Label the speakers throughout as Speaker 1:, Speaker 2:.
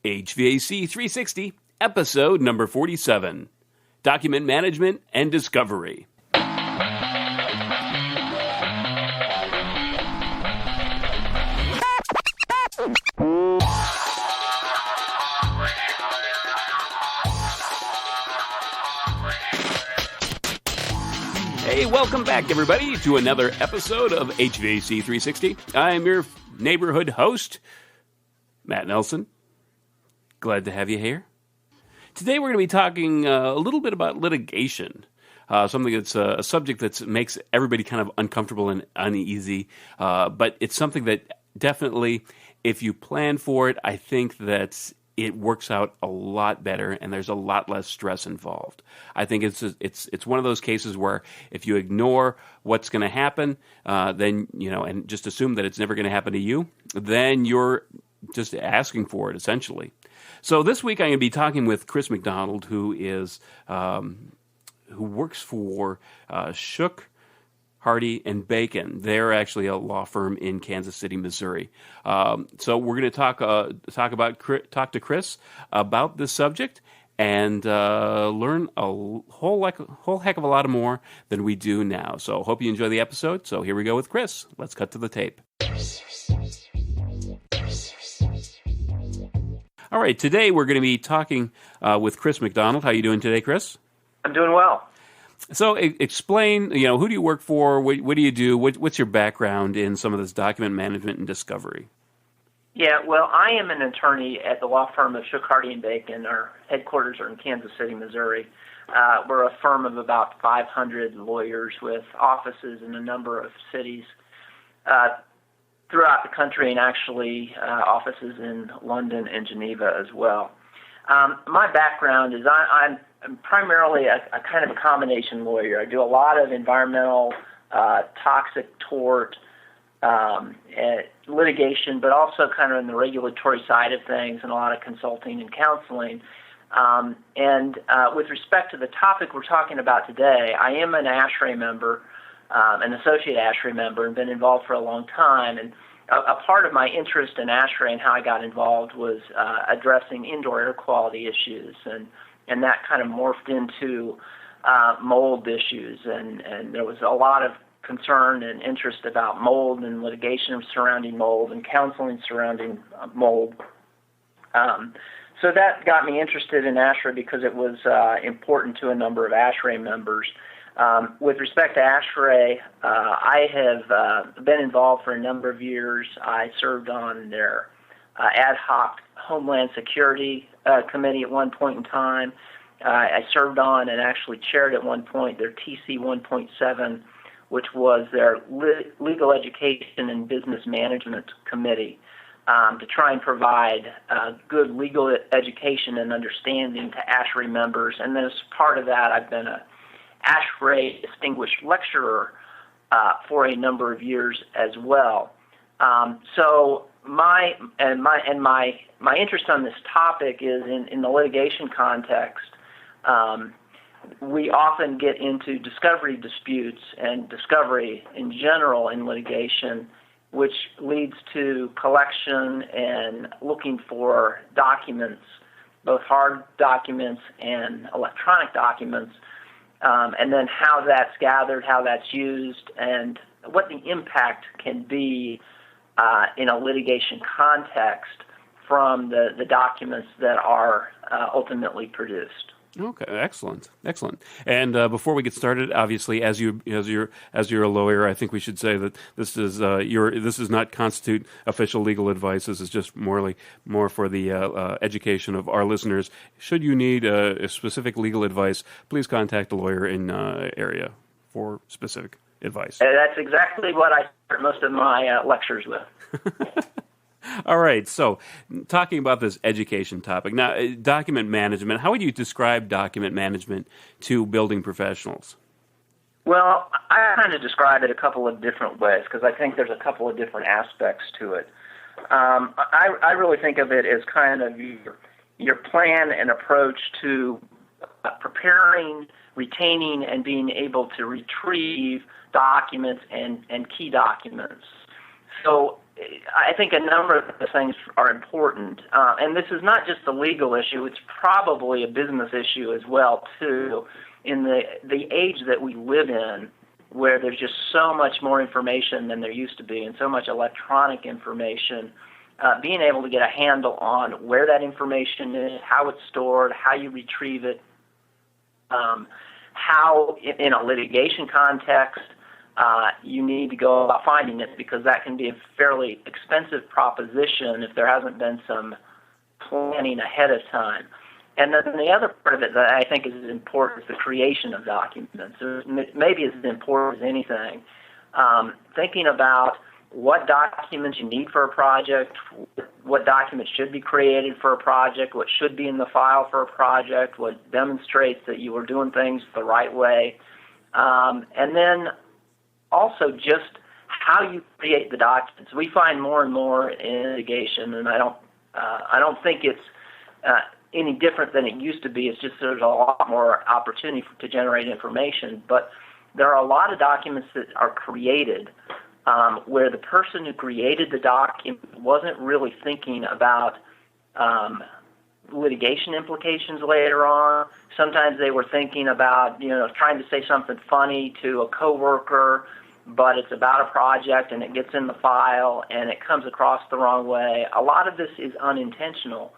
Speaker 1: HVAC 360, episode number 47, Document Management and Discovery. Hey, welcome back, everybody, to another episode of HVAC 360. I'm your neighborhood host, Matt Nelson. Glad to have you here. Today we're going to be talking a little bit about litigation, something that's a subject that makes everybody kind of uncomfortable and uneasy, but it's something that definitely, if you plan for it, I think that it works out a lot better and there's a lot less stress involved. I think it's one of those cases where if you ignore what's going to happen, then, and just assume that it's never going to happen to you, then you're just asking for it, essentially. So this week I'm going to be talking with Chris McDonald, who works for Shook, Hardy, and Bacon. They're actually a law firm in Kansas City, Missouri. So we're going to talk to Chris about this subject and learn a whole heck of a lot more than we do now. So hope you enjoy the episode. So here we go with Chris. Let's cut to the tape. All right, today we're going to be talking with Chris McDonald. How are you doing today, Chris?
Speaker 2: I'm doing well.
Speaker 1: So explain, who do you work for? What do you do? What's your background in some of this document management and discovery?
Speaker 2: Yeah, well, I am an attorney at the law firm of Shook, Hardy, and Bacon. Our headquarters are in Kansas City, Missouri. We're a firm of about 500 lawyers with offices in a number of cities throughout the country, and actually offices in London and Geneva as well. My background is I'm primarily a kind of a combination lawyer. I do a lot of environmental, toxic tort, litigation, but also kind of in the regulatory side of things and a lot of consulting and counseling. With respect to the topic we're talking about today, I am an ASHRAE member, an associate ASHRAE member, and been involved for a long time. And a part of my interest in ASHRAE and how I got involved was addressing indoor air quality issues, and that kind of morphed into mold issues. And there was a lot of concern and interest about mold and litigation surrounding mold and counseling surrounding mold. So that got me interested in ASHRAE because it was important to a number of ASHRAE members. With respect to ASHRAE, I have been involved for a number of years. I served on their ad hoc Homeland Security Committee at one point in time. I served on and actually chaired at one point their TC 1.7, which was their Legal Education and Business Management Committee, to try and provide good legal education and understanding to ASHRAE members. And then as part of that, I've been a ASHRAE Distinguished Lecturer for a number of years as well. So my interest on this topic is in the litigation context. We often get into discovery disputes and discovery in general in litigation, which leads to collection and looking for documents, both hard documents and electronic documents, and then how that's gathered, how that's used, and what the impact can be in a litigation context from the documents that are ultimately produced.
Speaker 1: Okay, excellent. And before we get started, obviously, as you're a lawyer, I think we should say that this does not constitute official legal advice. This is just more for the education of our listeners. Should you need a specific legal advice, please contact a lawyer in area for specific advice.
Speaker 2: That's exactly what I start most of my lectures with.
Speaker 1: All right, so talking about this education topic. Now, document management, how would you describe document management to building professionals?
Speaker 2: Well, I kind of describe it a couple of different ways because I think there's a couple of different aspects to it. I really think of it as kind of your plan and approach to preparing, retaining, and being able to retrieve documents and key documents. So I think a number of the things are important, and this is not just a legal issue, it's probably a business issue as well, too. In the age that we live in, where there's just so much more information than there used to be, and so much electronic information, being able to get a handle on where that information is, how it's stored, how you retrieve it, how, in a litigation context, you need to go about finding it, because that can be a fairly expensive proposition if there hasn't been some planning ahead of time. And then the other part of it that I think is important is the creation of documents. Maybe as important as anything. Thinking about what documents you need for a project, what documents should be created for a project, what should be in the file for a project, what demonstrates that you are doing things the right way. And then also just how you create the documents. We find more and more in litigation, and I don't think it's any different than it used to be. It's just there's a lot more opportunity to generate information. But there are a lot of documents that are created where the person who created the document wasn't really thinking about litigation implications later on. Sometimes they were thinking about, trying to say something funny to a coworker, but it's about a project and it gets in the file and it comes across the wrong way. A lot of this is unintentional,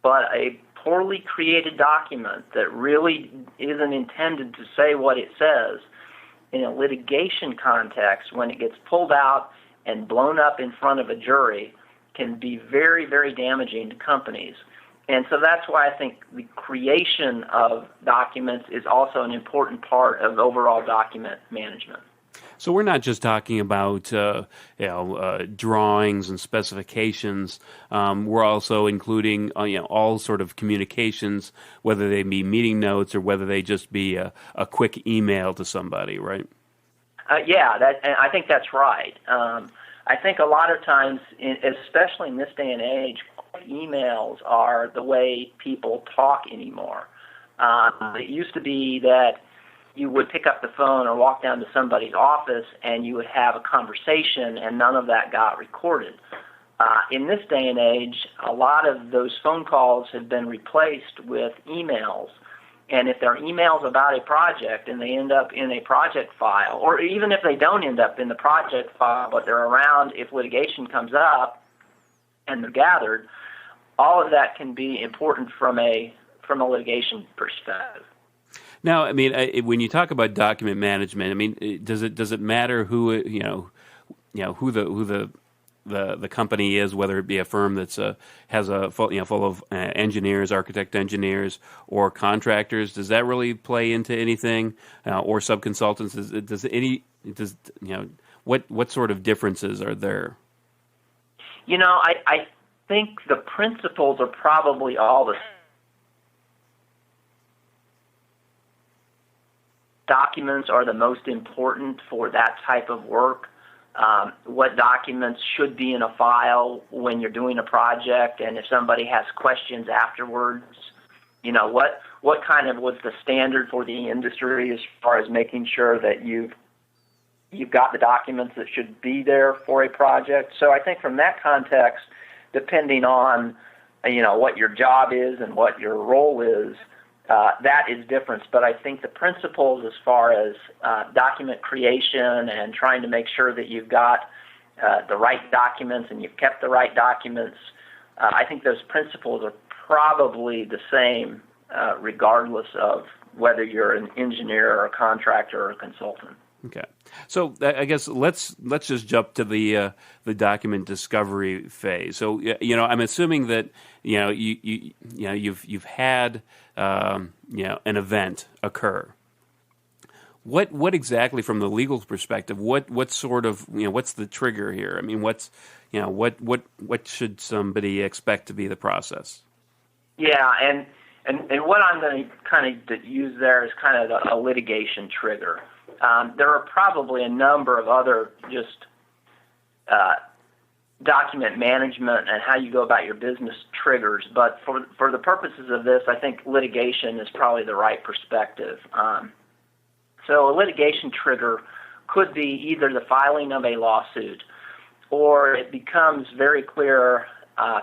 Speaker 2: but a poorly created document that really isn't intended to say what it says in a litigation context, when it gets pulled out and blown up in front of a jury, can be very, very damaging to companies. And so that's why I think the creation of documents is also an important part of overall document management.
Speaker 1: So we're not just talking about drawings and specifications. We're also including all sort of communications, whether they be meeting notes or whether they just be a quick email to somebody, right?
Speaker 2: I think that's right. I think a lot of times, especially in this day and age, emails are the way people talk anymore. It used to be that you would pick up the phone or walk down to somebody's office and you would have a conversation, and none of that got recorded. In this day and age, a lot of those phone calls have been replaced with emails. And if they're emails about a project and they end up in a project file, or even if they don't end up in the project file but they're around if litigation comes up and they're gathered, all of that can be important from a litigation perspective.
Speaker 1: Now, I mean, when you talk about document management, I mean, does it matter who who the company is, whether it be a firm that's has a full of engineers, architect engineers, or contractors? Does that really play into anything, or subconsultants? What sort of differences are there?
Speaker 2: I think the principles are probably all the same. Documents are the most important for that type of work. What documents should be in a file when you're doing a project, and if somebody has questions afterwards, what kind of was the standard for the industry as far as making sure that you've got the documents that should be there for a project. So I think from that context, depending on what your job is and what your role is, that is different. But I think the principles as far as document creation and trying to make sure that you've got the right documents and you've kept the right documents, I think those principles are probably the same regardless of whether you're an engineer or a contractor or a consultant.
Speaker 1: Okay, so I guess let's just jump to the document discovery phase. So I'm assuming that you've had an event occur. What exactly, from the legal perspective, what sort of what's the trigger here? I mean, what should somebody expect to be the process? Yeah,
Speaker 2: and what I'm going to kind of use there is kind of a litigation trigger. There are probably a number of other just document management and how you go about your business triggers, but for the purposes of this, I think litigation is probably the right perspective. So a litigation trigger could be either the filing of a lawsuit or it becomes very clear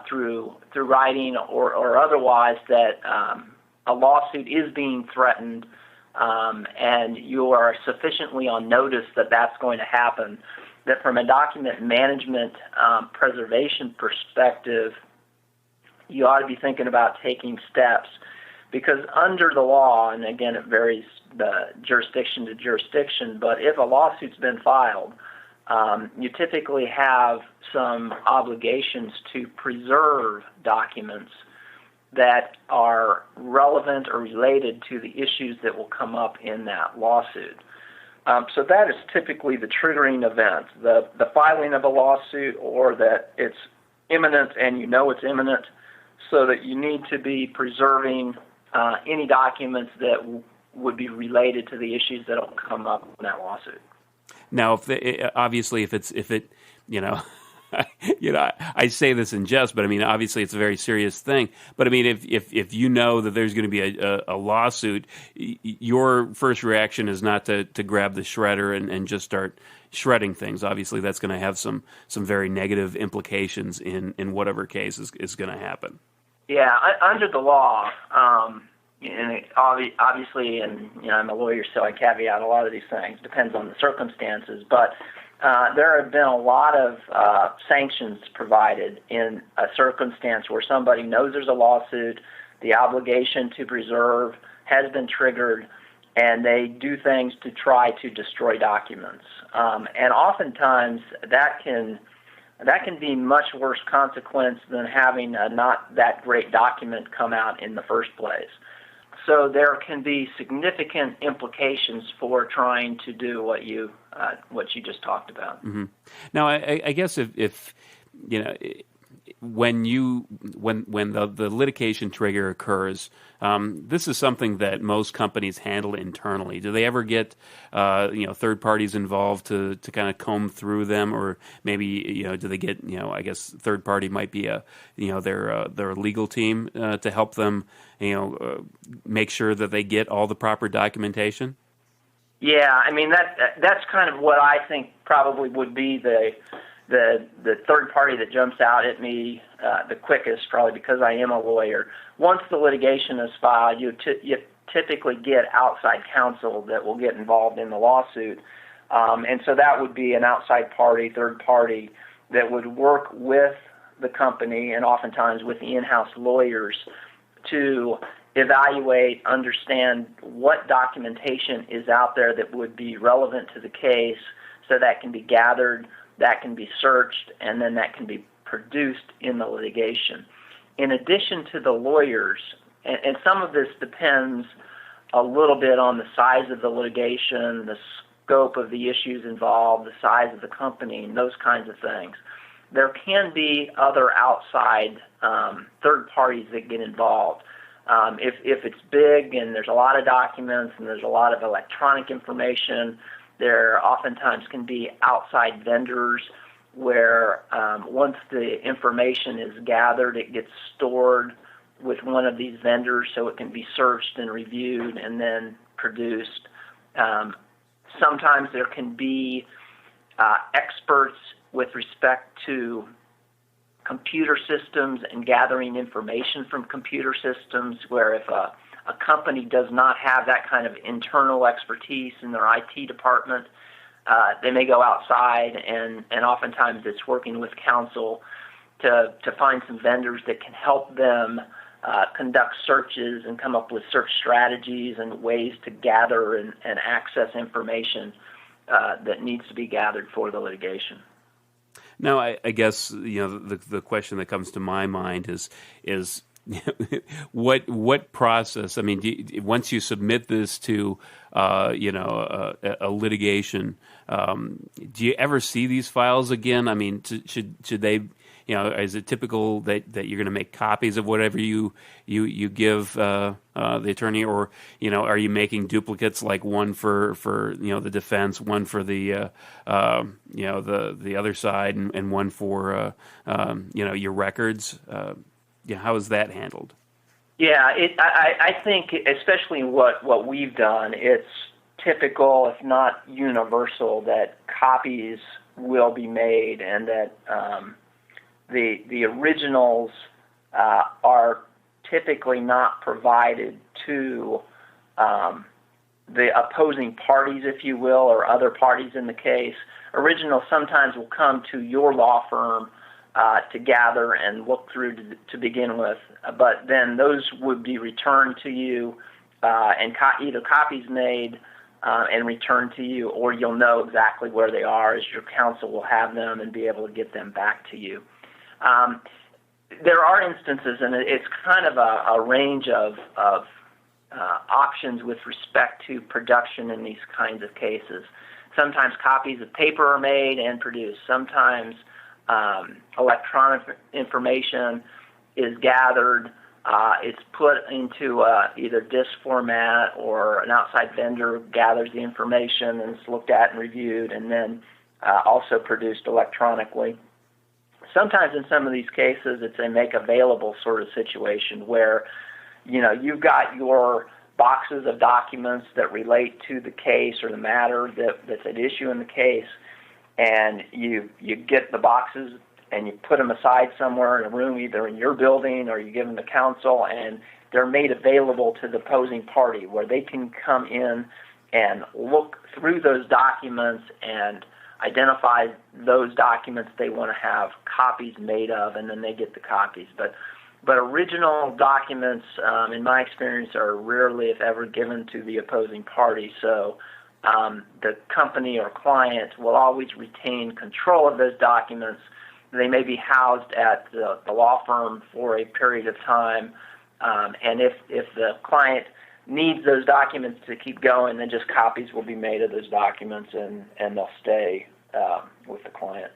Speaker 2: through writing or otherwise that a lawsuit is being threatened, and you are sufficiently on notice that that's going to happen, that from a document management preservation perspective, you ought to be thinking about taking steps, because under the law, and again it varies the jurisdiction to jurisdiction, but if a lawsuit's been filed, you typically have some obligations to preserve documents that are relevant or related to the issues that will come up in that lawsuit. So that is typically the triggering event, the filing of a lawsuit, or that it's imminent and you know it's imminent, so that you need to be preserving any documents that would be related to the issues that will come up in that lawsuit.
Speaker 1: Now, obviously, if it, I say this in jest, but I mean, obviously, it's a very serious thing. But I mean, if you know that there's going to be a lawsuit, your first reaction is not to grab the shredder and just start shredding things. Obviously, that's going to have some very negative implications in whatever case is going to happen.
Speaker 2: Yeah, under the law, and obviously, and I'm a lawyer, so I caveat a lot of these things. Depends on the circumstances, but there have been a lot of sanctions provided in a circumstance where somebody knows there's a lawsuit, the obligation to preserve has been triggered, and they do things to try to destroy documents. And oftentimes that can be much worse consequence than having a not that great document come out in the first place. So there can be significant implications for trying to do what you just talked about.
Speaker 1: Mm-hmm. Now, I guess if when the litigation trigger occurs, this is something that most companies handle internally. Do they ever get third parties involved to kind of comb through them, or maybe do they get I guess third party might be their legal team to help them make sure that they get all the proper documentation?
Speaker 2: Yeah, I mean that's kind of what I think probably would be the third party that jumps out at me the quickest, probably because I am a lawyer. Once the litigation is filed, you typically get outside counsel that will get involved in the lawsuit, and so that would be an outside party, third party, that would work with the company and oftentimes with the in-house lawyers to evaluate, understand what documentation is out there that would be relevant to the case, so that can be gathered, that can be searched, and then that can be produced in the litigation. In addition to the lawyers, and some of this depends a little bit on the size of the litigation, the scope of the issues involved, the size of the company, and those kinds of things. There can be other outside third parties that get involved. If it's big and there's a lot of documents and there's a lot of electronic information, there oftentimes can be outside vendors where once the information is gathered, it gets stored with one of these vendors so it can be searched and reviewed and then produced. Sometimes there can be experts with respect to computer systems and gathering information from computer systems, where if a company does not have that kind of internal expertise in their IT department, they may go outside, and oftentimes it's working with counsel to find some vendors that can help them conduct searches and come up with search strategies and ways to gather and access information that needs to be gathered for the litigation.
Speaker 1: Now, I guess the question that comes to my mind is what process? I mean, once you submit this to a litigation, do you ever see these files again? I mean, should they? Is it typical that you're going to make copies of whatever you give the attorney, or are you making duplicates, like one for the defense, one for the the other side, and one for your records? How is that handled?
Speaker 2: Yeah, I think especially what we've done, it's typical, if not universal, that copies will be made, and that the originals are typically not provided to the opposing parties, if you will, or other parties in the case. Originals sometimes will come to your law firm to gather and look through to begin with, but then those would be returned to you and either copies made and returned to you, or you'll know exactly where they are as your counsel will have them and be able to get them back to you. There are instances, and it's kind of a range of options with respect to production in these kinds of cases. Sometimes copies of paper are made and produced. Sometimes electronic information is gathered. It's put into either disk format, or an outside vendor gathers the information and it's looked at and reviewed, and then also produced electronically. Sometimes in some of these cases, it's a make available sort of situation where, you've got your boxes of documents that relate to the case or the matter that's at issue in the case, and you get the boxes and you put them aside somewhere in a room, either in your building or you give them to counsel, and they're made available to the opposing party where they can come in and look through those documents and identify those documents they want to have copies made of, and then they get the copies. But original documents, in my experience, are rarely, if ever, given to the opposing party. So the company or client will always retain control of those documents. They may be housed at the law firm for a period of time, and if the client needs those documents to keep going, then just copies will be made of those documents, and they'll stay with the client.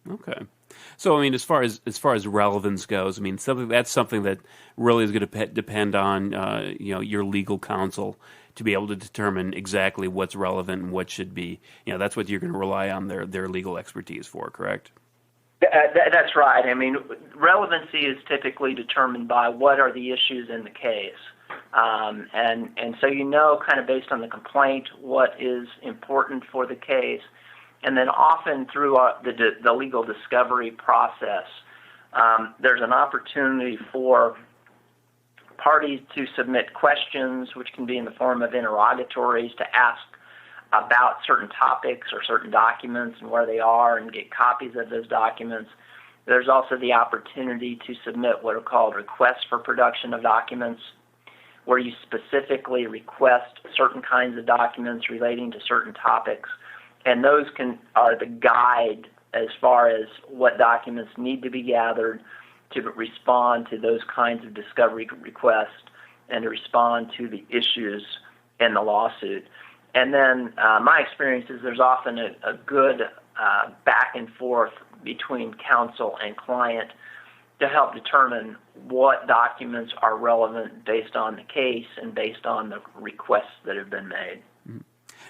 Speaker 1: Okay. So, I mean, as far as relevance goes, I mean, that's something that really is going to depend on your legal counsel to be able to determine exactly what's relevant and what should be. That's what you're going to rely on their legal expertise for, correct?
Speaker 2: That's right. I mean, relevancy is typically determined by what are the issues in the case. And so kind of based on the complaint, what is important for the case. And then often through the legal discovery process, there's an opportunity for parties to submit questions, which can be in the form of interrogatories, to ask about certain topics or certain documents and where they are, and get copies of those documents. There's also the opportunity to submit what are called requests for production of documents, where you specifically request certain kinds of documents relating to certain topics, and those are the guide as far as what documents need to be gathered to respond to those kinds of discovery requests and to respond to the issues in the lawsuit. And then my experience is there's often a good back and forth between counsel and client to help determine what documents are relevant based on the case and based on the requests that have been made.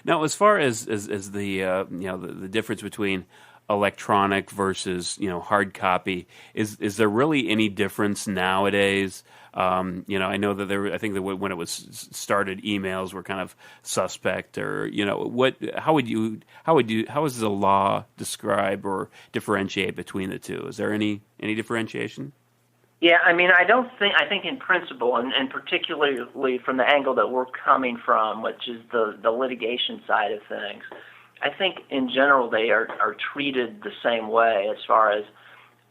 Speaker 1: Now, as far as the difference between electronic versus hard copy, is there really any difference nowadays? I know that I think that when it was started, emails were kind of suspect, or how does the law describe or differentiate between the two? Is there any differentiation?
Speaker 2: Yeah, I mean, I think in principle, and particularly from the angle that we're coming from, which is the litigation side of things, I think in general they are treated the same way as far as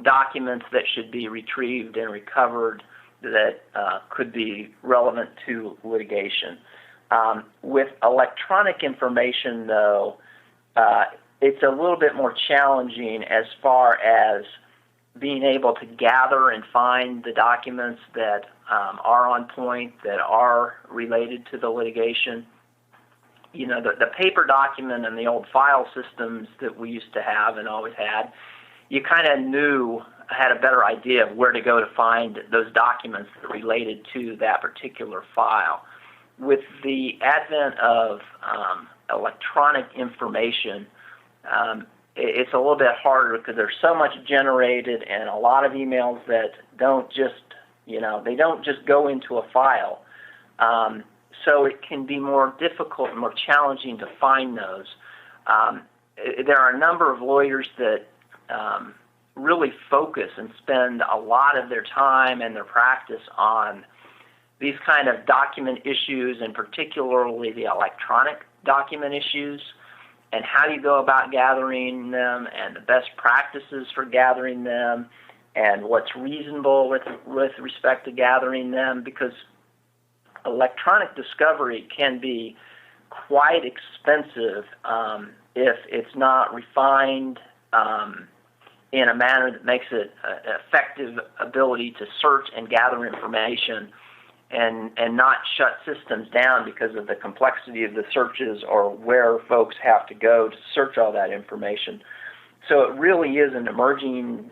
Speaker 2: documents that should be retrieved and recovered that could be relevant to litigation. With electronic information, though, it's a little bit more challenging as far as being able to gather and find the documents that are on point, that are related to the litigation. The paper document and the old file systems that we used to have and always had, you kind of had a better idea of where to go to find those documents that related to that particular file. With the advent of electronic information, it's a little bit harder because there's so much generated and a lot of emails that don't just go into a file. So it can be more difficult and more challenging to find those. there are a number of lawyers that really focus and spend a lot of their time and their practice on these kind of document issues, and particularly the electronic document issues, and how you go about gathering them, and the best practices for gathering them, and what's reasonable with respect to gathering them, because electronic discovery can be quite expensive if it's not refined in a manner that makes it an effective ability to search and gather information, and not shut systems down because of the complexity of the searches or where folks have to go to search all that information. So it really is an emerging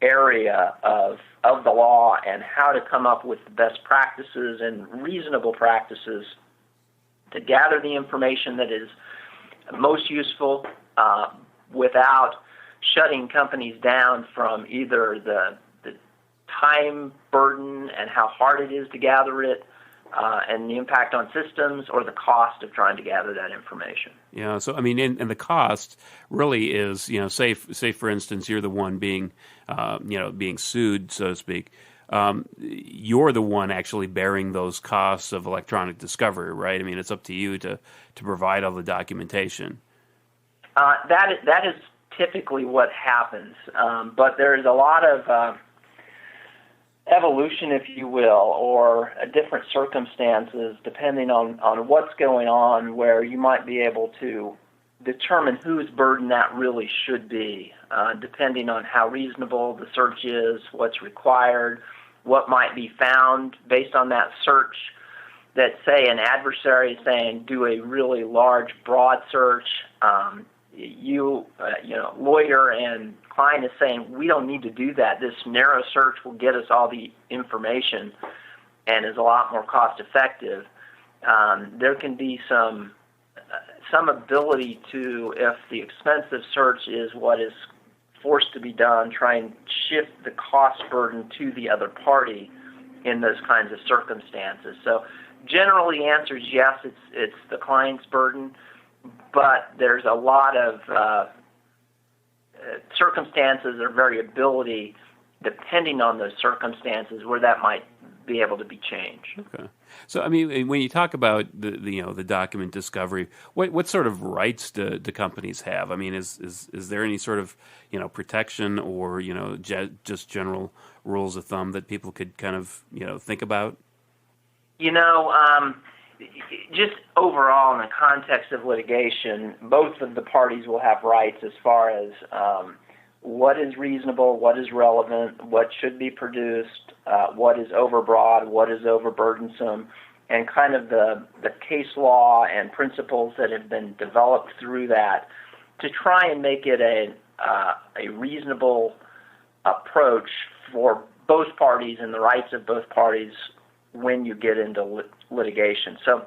Speaker 2: area of the law, and how to come up with the best practices and reasonable practices to gather the information that is most useful without shutting companies down from either the time burden and how hard it is to gather it, and the impact on systems, or the cost of trying to gather that information.
Speaker 1: Yeah, so I mean, and the cost really is, say for instance, you're the one being, being sued, so to speak. You're the one actually bearing those costs of electronic discovery, right? I mean, it's up to you to provide all the documentation.
Speaker 2: That is typically what happens, but there's a lot of evolution, if you will, or different circumstances depending on what's going on, where you might be able to determine whose burden that really should be, depending on how reasonable the search is, what's required, what might be found based on that search. That, say, an adversary is saying, do a really large, broad search. Lawyer and client is saying, we don't need to do that. This narrow search will get us all the information and is a lot more cost effective. There can be some ability to, if the expensive search is what is forced to be done, try and shift the cost burden to the other party in those kinds of circumstances. So generally the answer is yes, it's the client's burden, but there's a lot of circumstances or variability depending on those circumstances where that might be able to be changed.
Speaker 1: Okay. So, I mean, when you talk about the document discovery, what sort of rights do companies have? I mean, is there any sort of protection or just general rules of thumb that people could kind of think about?
Speaker 2: Just overall in the context of litigation, both of the parties will have rights as far as what is reasonable, what is relevant, what should be produced, what is overbroad, what is overburdensome, and kind of the case law and principles that have been developed through that to try and make it a reasonable approach for both parties and the rights of both parties when you get into litigation. So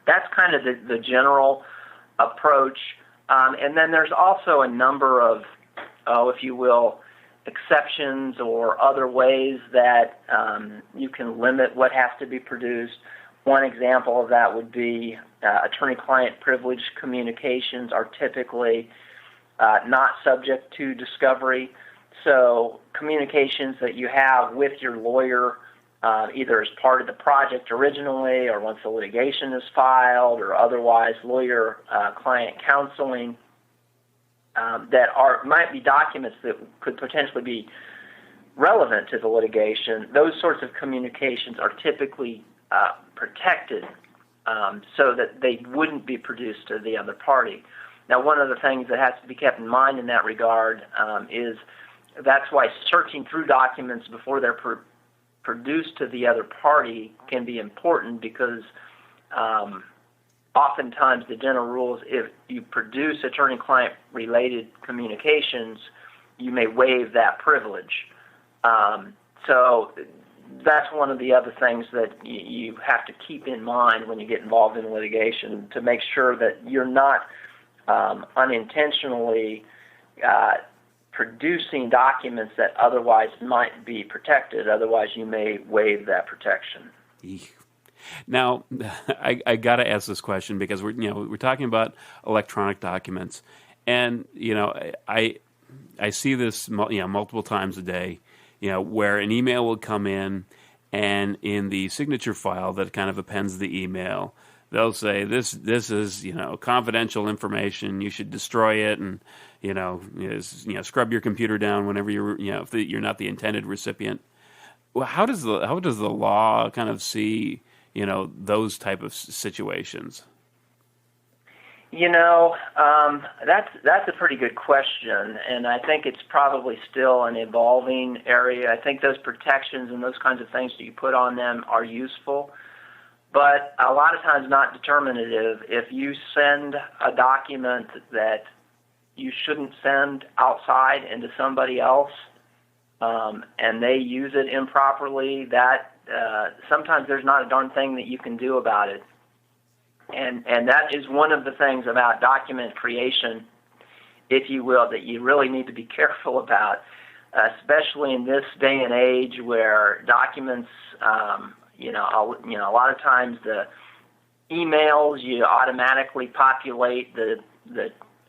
Speaker 2: that's kind of the general approach. And then there's also a number of, if you will, exceptions or other ways that you can limit what has to be produced. One example of that would be attorney-client privilege communications are typically not subject to discovery. So communications that you have with your lawyer either as part of the project originally or once the litigation is filed or otherwise lawyer-client counseling that might be documents that could potentially be relevant to the litigation. Those sorts of communications are typically protected so that they wouldn't be produced to the other party. Now, one of the things that has to be kept in mind in that regard is that's why searching through documents before they're produced to the other party can be important, because oftentimes the general rule is if you produce attorney-client related communications, you may waive that privilege. So that's one of the other things that you have to keep in mind when you get involved in litigation, to make sure that you're not unintentionally producing documents that otherwise might be protected. Otherwise, you may waive that protection.
Speaker 1: Now, I got to ask this question because we're talking about electronic documents, and I see this multiple times a day, where an email will come in, and in the signature file that kind of appends the email, they'll say this is confidential information. You should destroy it, and scrub your computer down whenever if you're not the intended recipient. Well, how does the law kind of see those type of situations?
Speaker 2: That's a pretty good question, and I think it's probably still an evolving area. I think those protections and those kinds of things that you put on them are useful, but a lot of times not determinative. If you send a document that you shouldn't send outside into somebody else, and they use it improperly, that sometimes there's not a darn thing that you can do about it. And that is one of the things about document creation, if you will, that you really need to be careful about, especially in this day and age where documents, a lot of times the emails, you automatically populate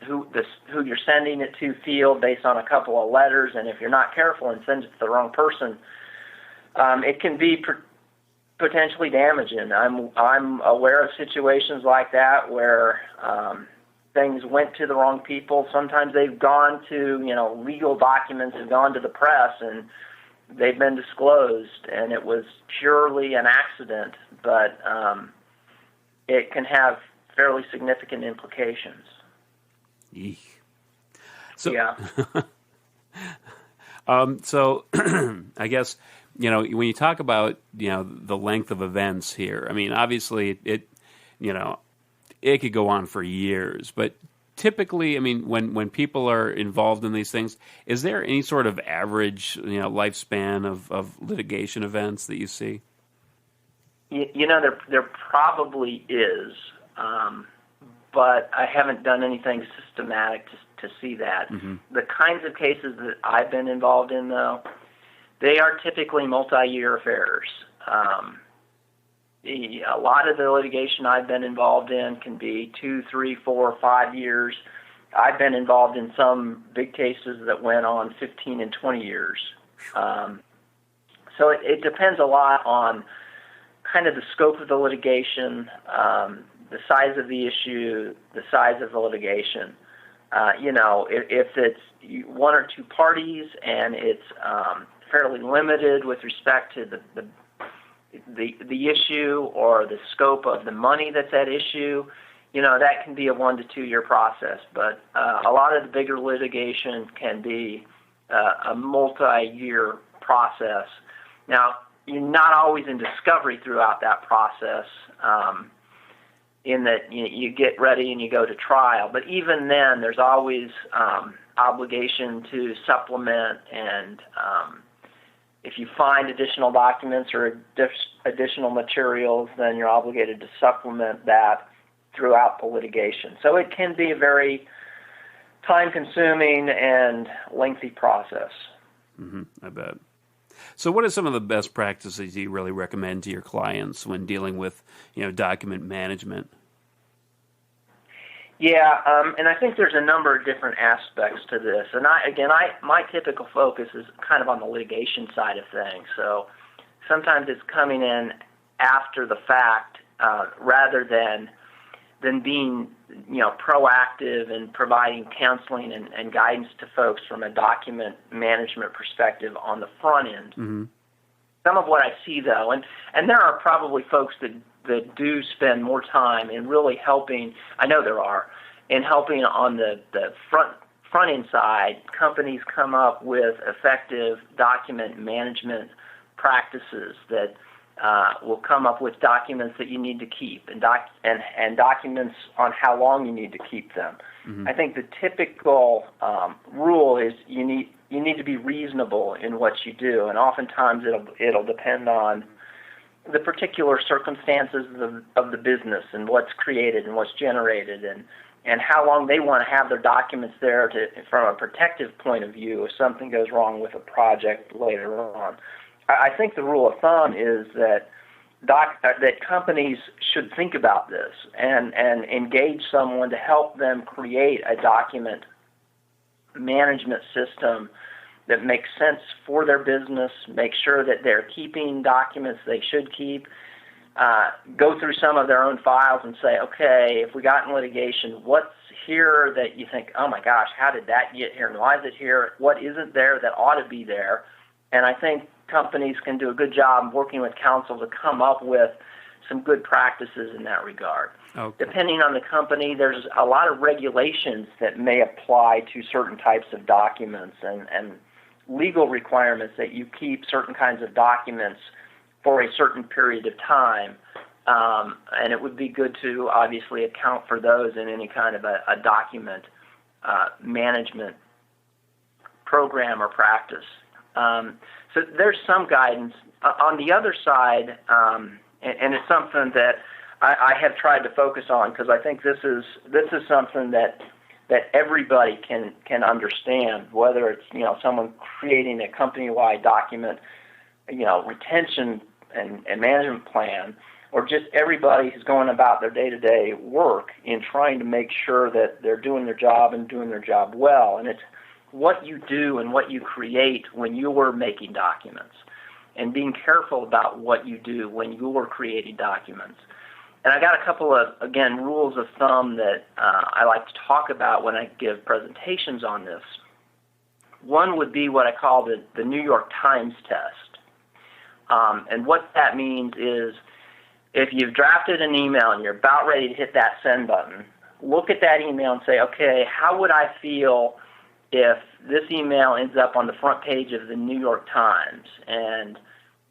Speaker 2: who you're sending it to field based on a couple of letters, and if you're not careful and send it to the wrong person, it can be potentially damaging. I'm aware of situations like that where things went to the wrong people. Sometimes they've gone to, legal documents have gone to the press and they've been disclosed, and it was purely an accident, but it can have fairly significant implications.
Speaker 1: Eek. So,
Speaker 2: yeah.
Speaker 1: So I guess, when you talk about, the length of events here, I mean, obviously it could go on for years, but typically, I mean, when people are involved in these things, is there any sort of average, lifespan of litigation events that you see?
Speaker 2: There probably is, but I haven't done anything systematic to see that. Mm-hmm. The kinds of cases that I've been involved in, though, they are typically multi-year affairs. A lot of the litigation I've been involved in can be 2, 3, 4, 5 years. I've been involved in some big cases that went on 15 and 20 years. So it depends a lot on kind of the scope of the litigation, the size of the issue, the size of the litigation. If it's one or two parties and it's fairly limited with respect to the issue or the scope of the money that's at issue, that can be a 1 to 2 year process. But a lot of the bigger litigation can be a multi-year process. Now, you're not always in discovery throughout that process, in that you get ready and you go to trial. But even then, there's always obligation to supplement, and if you find additional documents or additional materials, then you're obligated to supplement that throughout the litigation. So it can be a very time-consuming and lengthy process.
Speaker 1: Mm-hmm, I bet. So what are some of the best practices you really recommend to your clients when dealing with, document management?
Speaker 2: Yeah, and I think there's a number of different aspects to this. And my typical focus is kind of on the litigation side of things. So sometimes it's coming in after the fact, rather than being, proactive and providing counseling and guidance to folks from a document management perspective on the front end. Mm-hmm. Some of what I see, though, and there are probably folks that do spend more time in really helping, I know there are, in helping on the front end side, companies come up with effective document management practices that will come up with documents that you need to keep and documents on how long you need to keep them. Mm-hmm. I think the typical rule is you need to be reasonable in what you do, and oftentimes it'll depend on the particular circumstances of the business and what's created and what's generated and how long they want to have their documents there from a protective point of view if something goes wrong with a project later on. I think the rule of thumb is that that companies should think about this and engage someone to help them create a document management system that makes sense for their business, make sure that they're keeping documents they should keep, go through some of their own files and say, okay, if we got in litigation, what's here that you think, oh my gosh, how did that get here and why is it here? What isn't there that ought to be there? And I think companies can do a good job working with counsel to come up with some good practices in that regard.
Speaker 1: Okay.
Speaker 2: Depending on the company, there's a lot of regulations that may apply to certain types of documents and legal requirements that you keep certain kinds of documents for a certain period of time. And it would be good to obviously account for those in any kind of a document management program or practice. So there's some guidance. On the other side, and it's something that I have tried to focus on because I think this is something that everybody can understand, whether it's someone creating a company-wide document, retention and management plan, or just everybody who's going about their day-to-day work in trying to make sure that they're doing their job and doing their job well. And it's what you do and what you create when you are making documents, and being careful about what you do when you are creating documents. And I got a couple of, again, rules of thumb that I like to talk about when I give presentations on this. One would be what I call the New York Times test. And what that means is if you've drafted an email and you're about ready to hit that send button, look at that email and say, okay, how would I feel if this email ends up on the front page of the New York Times and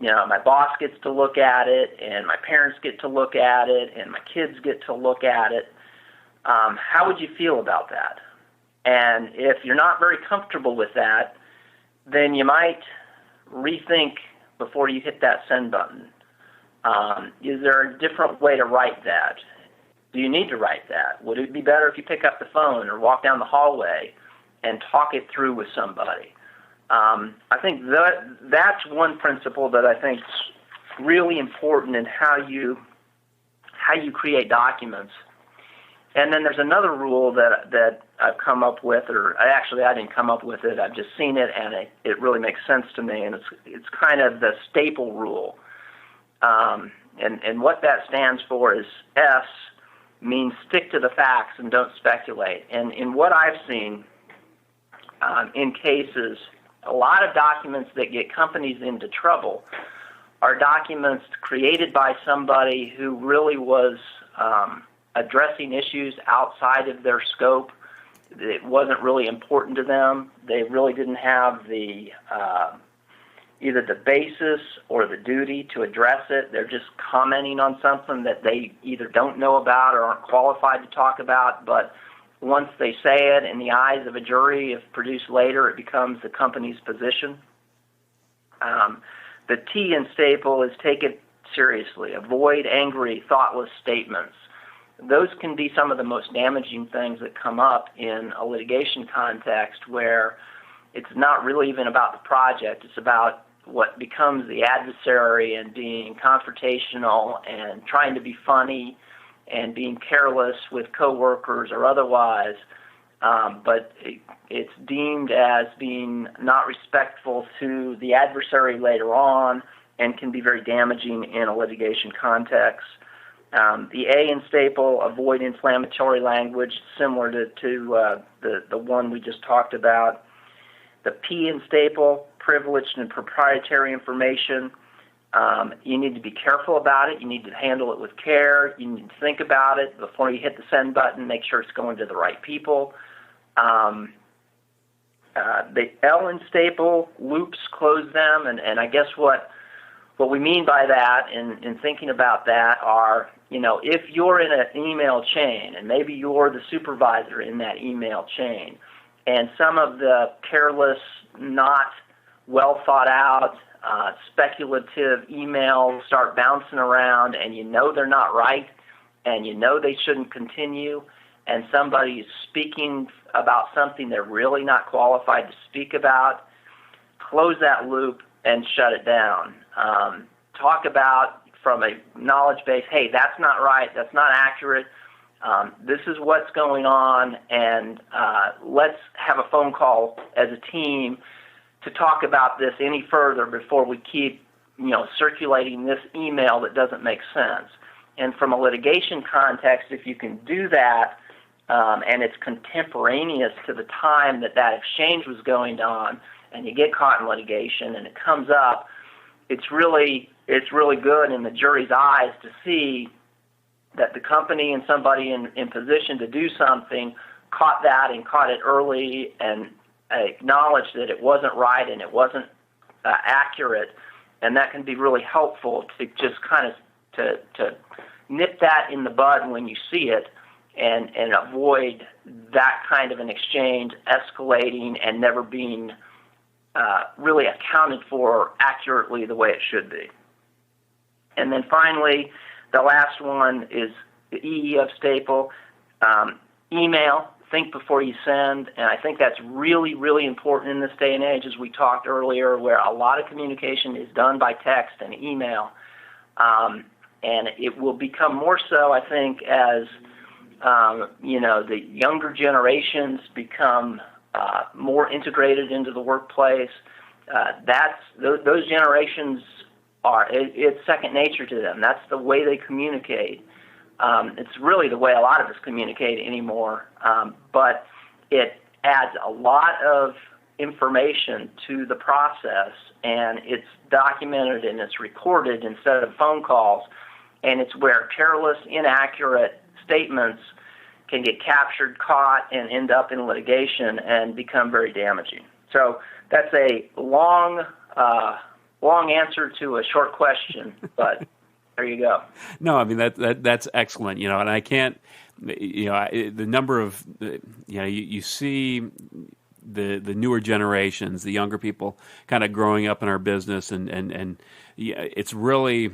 Speaker 2: my boss gets to look at it and my parents get to look at it and my kids get to look at it, how would you feel about that? And if you're not very comfortable with that, then you might rethink before you hit that send button. Is there a different way to write that? Do you need to write that? Would it be better if you pick up the phone or walk down the hallway and talk it through with somebody? I think that's one principle that I think is really important in how you create documents. And then there's another rule that I've come up with, or actually I didn't come up with it, I've just seen it, and it really makes sense to me, and it's kind of the staple rule. And what that stands for is S, means stick to the facts and don't speculate. And in what I've seen in cases, a lot of documents that get companies into trouble are documents created by somebody who really was addressing issues outside of their scope. It wasn't really important to them. They really didn't have the either the basis or the duty to address it. They're just commenting on something that they either don't know about or aren't qualified to talk about, but once they say it in the eyes of a jury, if produced later, it becomes the company's position. The T in staple is take it seriously. Avoid angry, thoughtless statements. Those can be some of the most damaging things that come up in a litigation context where it's not really even about the project. It's about what becomes the adversary and being confrontational and trying to be funny and being careless with coworkers or otherwise, but it's deemed as being not respectful to the adversary later on and can be very damaging in a litigation context. The A in staple, avoid inflammatory language, similar to the one we just talked about. The P in staple, privileged and proprietary information. You need to be careful about it. You need to handle it with care. You need to think about it before you hit the send button. Make sure it's going to the right people. The L in staple, loops, close them. And I guess what we mean by that in thinking about that are, if you're in an email chain and maybe you're the supervisor in that email chain and some of the careless, not well thought out, speculative emails start bouncing around and they're not right and they shouldn't continue, and somebody is speaking about something they're really not qualified to speak about, close that loop and shut it down. Talk about from a knowledge base. Hey, that's not right. That's not accurate. This is what's going on, and let's have a phone call as a team to talk about this any further before we keep, circulating this email that doesn't make sense. And from a litigation context, if you can do that, and it's contemporaneous to the time that exchange was going on, and you get caught in litigation and it comes up, it's really good in the jury's eyes to see that the company and somebody in position to do something caught that and caught it early and acknowledged that it wasn't right and it wasn't accurate, and that can be really helpful to just kind of to nip that in the bud when you see it and avoid that kind of an exchange escalating and never being really accounted for accurately the way it should be. And then finally, the last one is the EEF staple, email. Think before you send, and I think that's really, really important in this day and age, as we talked earlier, where a lot of communication is done by text and email, and it will become more so, I think, as the younger generations become more integrated into the workplace. Those generations it's second nature to them. That's the way they communicate. It's really the way a lot of us communicate anymore, but it adds a lot of information to the process, and it's documented and it's recorded instead of phone calls, and it's where careless, inaccurate statements can get captured, caught, and end up in litigation and become very damaging. So that's a long answer to a short question, but there you go.
Speaker 1: No, I mean that's excellent. And I can't. The number of you see the newer generations, the younger people, kind of growing up in our business, and it's really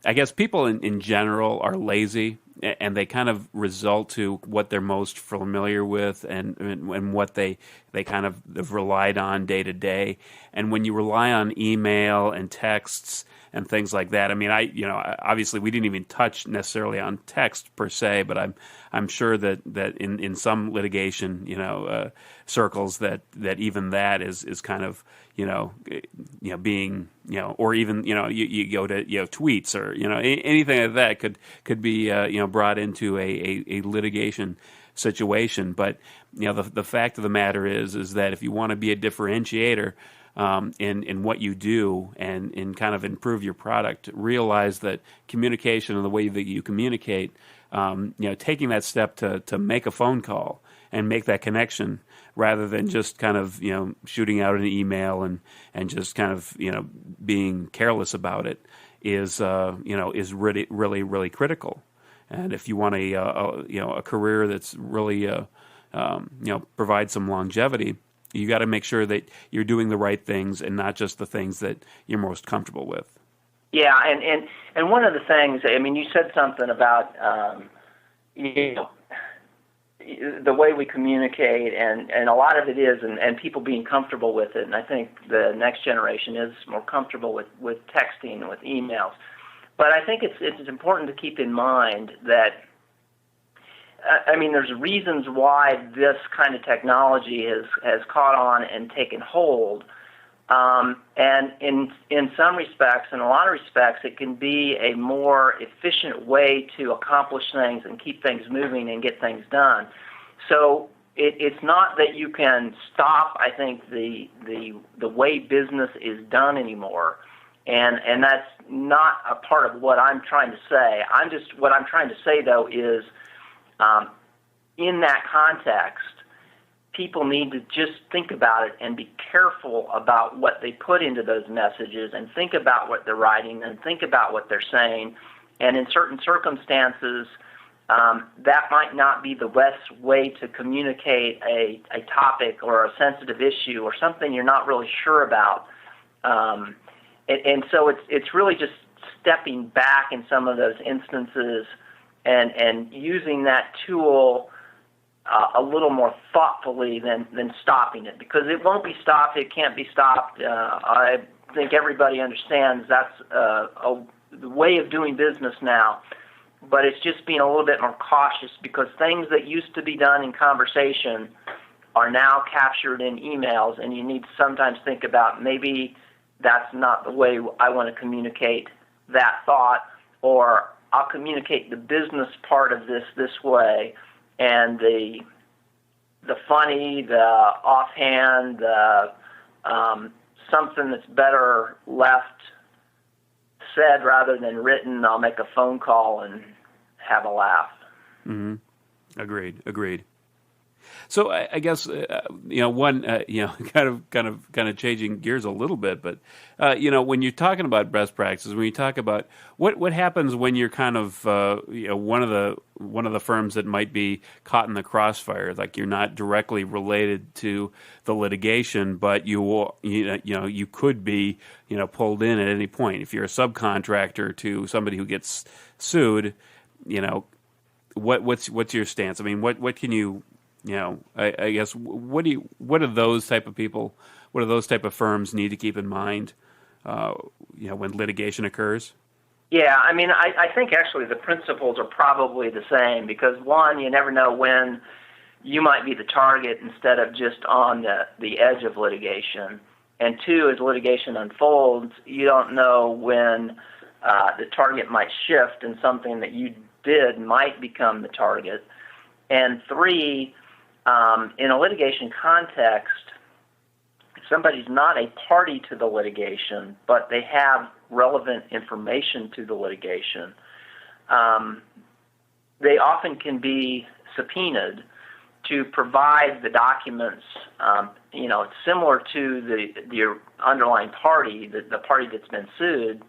Speaker 1: I guess people in general are lazy, and they kind of result to what they're most familiar with and what they kind of have relied on day to day. And when you rely on email and texts and things like that, I mean, obviously we didn't even touch necessarily on text per se, but I'm sure that in some litigation, circles that even that is kind of being or even you go to tweets or anything like that could be brought into a litigation situation. But the fact of the matter is that if you want to be a differentiator in what you do and in kind of improve your product, realize that communication and the way that you communicate, taking that step to make a phone call and make that connection rather than just kind of shooting out an email and just kind of being careless about it is really really really critical. And if you want a career that's really provides some longevity, you got to make sure that you're doing the right things and not just the things that you're most comfortable with.
Speaker 2: Yeah, and one of the things, I mean, you said something about the way we communicate, and a lot of it is, and people being comfortable with it. And I think the next generation is more comfortable with texting and with emails. But I think it's important to keep in mind that, I mean, there's reasons why this kind of technology has caught on and taken hold. And in some respects, in a lot of respects, it can be a more efficient way to accomplish things and keep things moving and get things done. So it's not that you can stop, I think, the way business is done anymore. And that's not a part of what I'm trying to say. What I'm trying to say, though, is in that context, people need to just think about it and be careful about what they put into those messages and think about what they're writing and think about what they're saying. And in certain circumstances, that might not be the best way to communicate a topic or a sensitive issue or something you're not really sure about. And so it's really just stepping back in some of those instances and using that tool a little more thoughtfully than stopping it, because it won't be stopped. It can't be stopped. I think everybody understands that's the way of doing business now, but it's just being a little bit more cautious because things that used to be done in conversation are now captured in emails, and you need to sometimes think about maybe that's not the way I want to communicate that thought, or I'll communicate the business part of this way, and the funny, the offhand, the something that's better left said rather than written, I'll make a phone call and have a laugh.
Speaker 1: Mm-hmm. Agreed. So I guess one kind of changing gears a little bit, but when you're talking about best practices, when you talk about what happens when you're kind of one of the firms that might be caught in the crossfire, like you're not directly related to the litigation, but you could be pulled in at any point. If you're a subcontractor to somebody who gets sued, what's your stance? I mean, what can you I guess what do those type of people, what do those type of firms need to keep in mind, when litigation occurs?
Speaker 2: Yeah, I mean, I think actually the principles are probably the same because one, you never know when you might be the target instead of just on the edge of litigation, and two, as litigation unfolds, you don't know when the target might shift and something that you did might become the target, and three, in a litigation context, if somebody's not a party to the litigation, but they have relevant information to the litigation, they often can be subpoenaed to provide the documents, similar to the underlying party, the party that's been sued,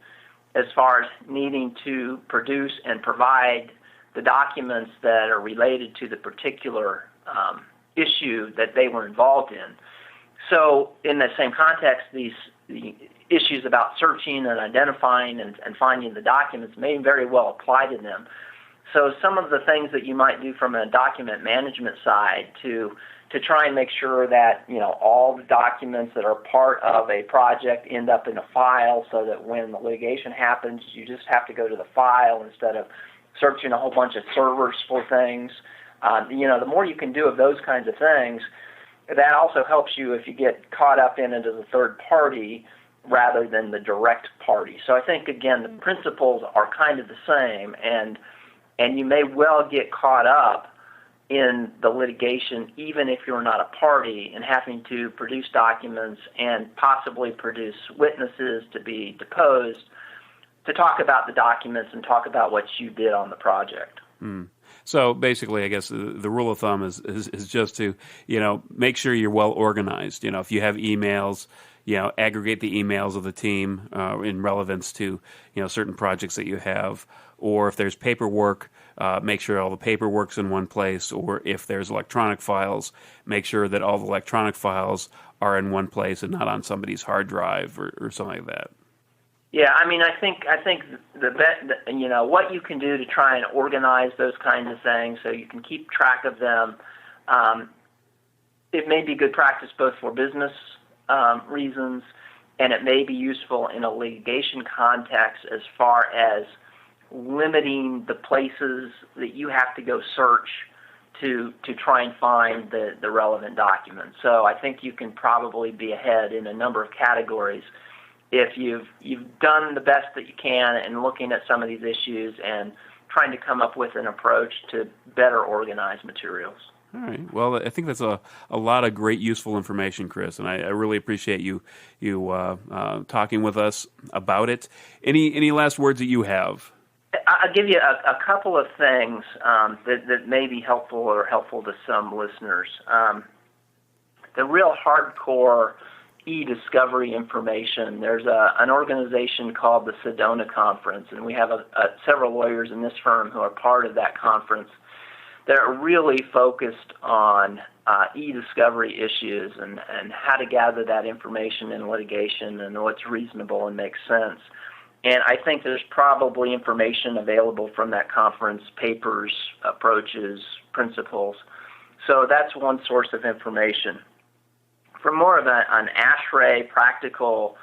Speaker 2: as far as needing to produce and provide the documents that are related to the particular issue that they were involved in. So in the same context, the issues about searching and identifying and finding the documents may very well apply to them. So some of the things that you might do from a document management side to try and make sure that all the documents that are part of a project end up in a file so that when the litigation happens, you just have to go to the file instead of searching a whole bunch of servers for things. The more you can do of those kinds of things, that also helps you if you get caught up in it as a third party rather than the direct party. So I think, again, the principles are kind of the same, and you may well get caught up in the litigation even if you're not a party and having to produce documents and possibly produce witnesses to be deposed to talk about the documents and talk about what you did on the project.
Speaker 1: Mm. So basically, I guess the rule of thumb is just to, make sure you're well organized. If you have emails, aggregate the emails of the team in relevance to, certain projects that you have. Or if there's paperwork, make sure all the paperwork's in one place. Or if there's electronic files, make sure that all the electronic files are in one place and not on somebody's hard drive or something like that.
Speaker 2: Yeah, I mean, I think what you can do to try and organize those kinds of things so you can keep track of them. It may be good practice both for business reasons, and it may be useful in a litigation context as far as limiting the places that you have to go search to try and find the relevant documents. So I think you can probably be ahead in a number of categories if you've done the best that you can in looking at some of these issues and trying to come up with an approach to better organize materials.
Speaker 1: All right. Well, I think that's a lot of great, useful information, Chris, and I really appreciate you talking with us about it. Any last words that you have?
Speaker 2: I'll give you a couple of things that may be helpful or helpful to some listeners. The real hardcore e-discovery information, there's an organization called the Sedona Conference, and we have several lawyers in this firm who are part of that conference that are really focused on e-discovery issues and how to gather that information in litigation and what's reasonable and makes sense. And I think there's probably information available from that conference, papers, approaches, principles. So that's one source of information. For more of an ASHRAE practical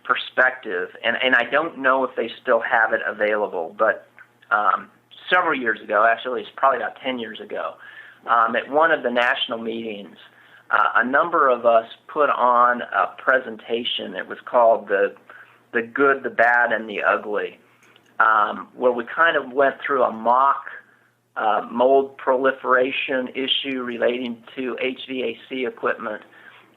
Speaker 2: perspective, and I don't know if they still have it available, but several years ago, actually it's probably about 10 years ago, at one of the national meetings, a number of us put on a presentation. It was called The Good, the Bad, and the Ugly, where we kind of went through a mock mold proliferation issue relating to HVAC equipment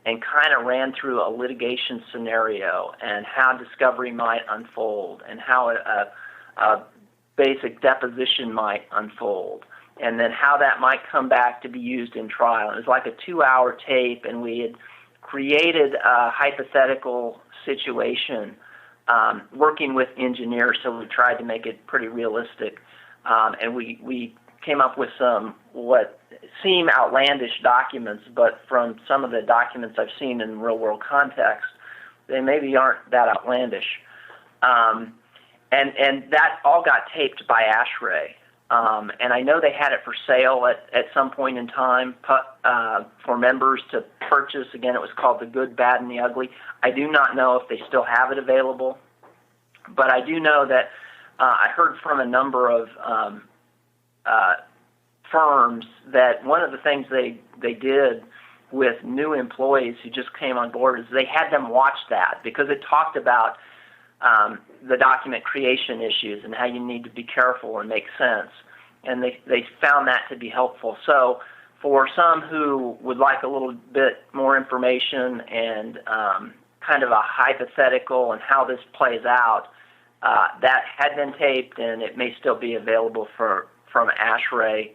Speaker 2: and kind of ran through a litigation scenario and how discovery might unfold and how a basic deposition might unfold, and then how that might come back to be used in trial. And it was like a 2-hour tape, and we had created a hypothetical situation working with engineers, so we tried to make it pretty realistic. And we came up with some what seem outlandish documents, but from some of the documents I've seen in real-world context, they maybe aren't that outlandish. And that all got taped by ASHRAE. And I know they had it for sale at some point in time for members to purchase. Again, it was called The Good, Bad, and the Ugly. I do not know if they still have it available, but I do know that I heard from a number of firms that one of the things they did with new employees who just came on board is they had them watch that because it talked about the document creation issues and how you need to be careful and make sense. And they found that to be helpful. So for some who would like a little bit more information and kind of a hypothetical and how this plays out, that had been taped and it may still be available from ASHRAE.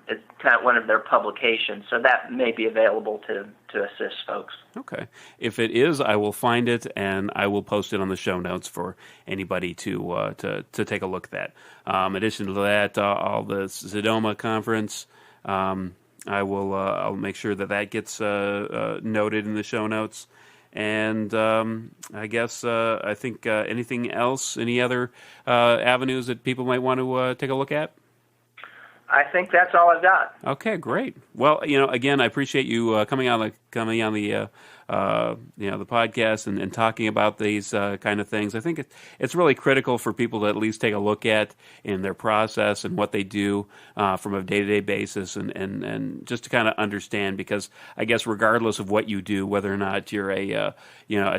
Speaker 2: It's kind of one of their publications, so that may be available to assist folks.
Speaker 1: Okay. If it is, I will find it and I will post it on the show notes for anybody to take a look at that. In addition to that, all the Sedoma conference, I'll make sure that gets noted in the show notes. And I guess I think anything else, any other avenues that people might want to take a look at?
Speaker 2: I think that's all I've got.
Speaker 1: Okay, great. Well, again, I appreciate you coming on the the podcast and talking about these kind of things. I think it's really critical for people to at least take a look at in their process and what they do from a day-to-day basis, and just to kind of understand, because I guess regardless of what you do, whether or not you're a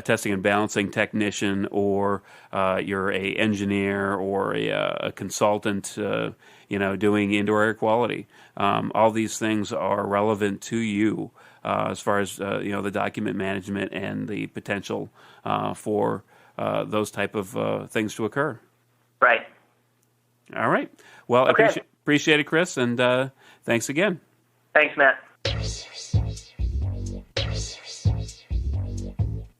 Speaker 1: testing and balancing technician, or you're a engineer, or a consultant, doing indoor air quality, all these things are relevant to you. As far as the document management and the potential for those type of things to occur.
Speaker 2: Right.
Speaker 1: All right. Well,
Speaker 2: okay.
Speaker 1: I appreciate it, Chris, and thanks again.
Speaker 2: Thanks, Matt.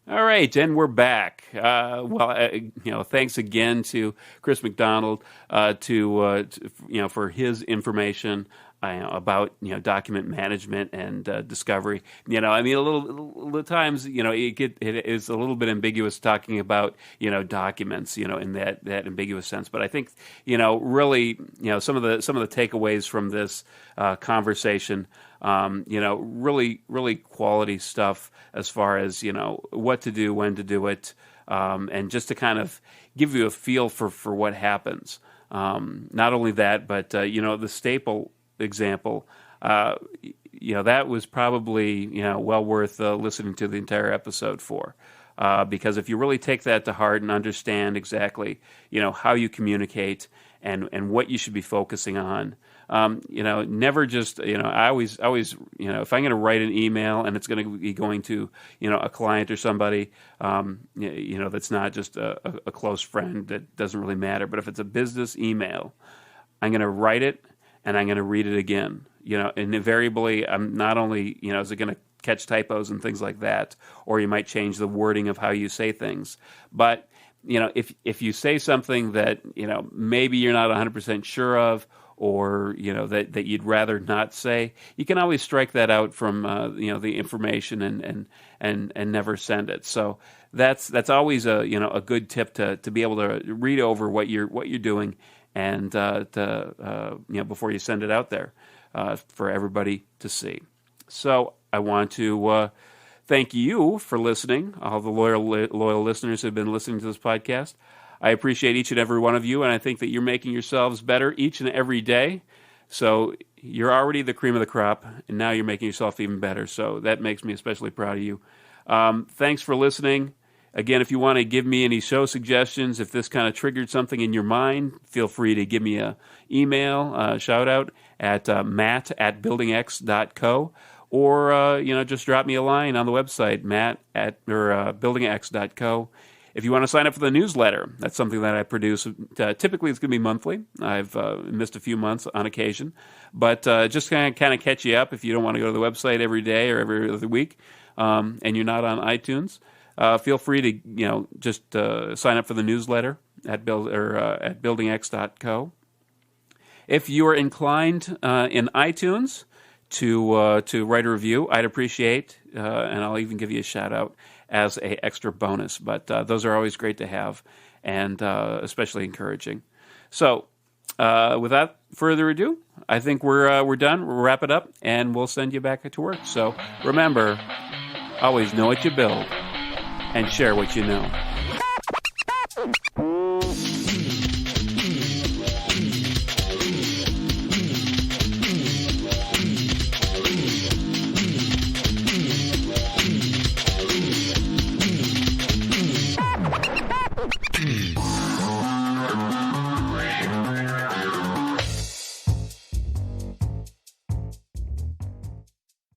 Speaker 1: All right, and we're back. Thanks again to Chris McDonald for his information about document management and discovery. A little times it is a little bit ambiguous talking about documents in that ambiguous sense. But I think really some of the takeaways from this conversation. Really quality stuff as far as what to do, when to do it, and just to kind of give you a feel for what happens. Not only that, but the staple example, that was probably well worth listening to the entire episode for, because if you really take that to heart and understand exactly how you communicate and what you should be focusing on, never just I always if I'm going to write an email and it's going to be going to a client or somebody that's not just a close friend, that doesn't really matter. But if it's a business email, I'm going to write it and I'm going to read it again. And invariably, I'm not only is it going to catch typos and things like that, or you might change the wording of how you say things, but if you say something that maybe you're not 100% sure of, or that you'd rather not say, you can always strike that out from the information and never send it. So that's always a good tip to be able to read over what you're doing, and before you send it out there for everybody to see. So I want to thank you for listening, all the loyal listeners who have been listening to this podcast. I appreciate each and every one of you, and I think that you're making yourselves better each and every day. So you're already the cream of the crop, and now you're making yourself even better. So that makes me especially proud of you. Thanks for listening. Again, if you want to give me any show suggestions, if this kind of triggered something in your mind, feel free to give me an email, shout out at matt@buildingx.co, or just drop me a line on the website, matt@buildingx.co. If you want to sign up for the newsletter, that's something that I produce. Typically, it's going to be monthly. I've missed a few months on occasion, but just kind of catch you up if you don't want to go to the website every day or every other week, and you're not on iTunes. Feel free to just sign up for the newsletter at buildingx.co. If you are inclined in iTunes to write a review, I'd appreciate, and I'll even give you a shout out as a extra bonus. But those are always great to have, and especially encouraging. So, without further ado, I think we're done. We'll wrap it up, and we'll send you back to work. So remember, always know what you build, and share what you know.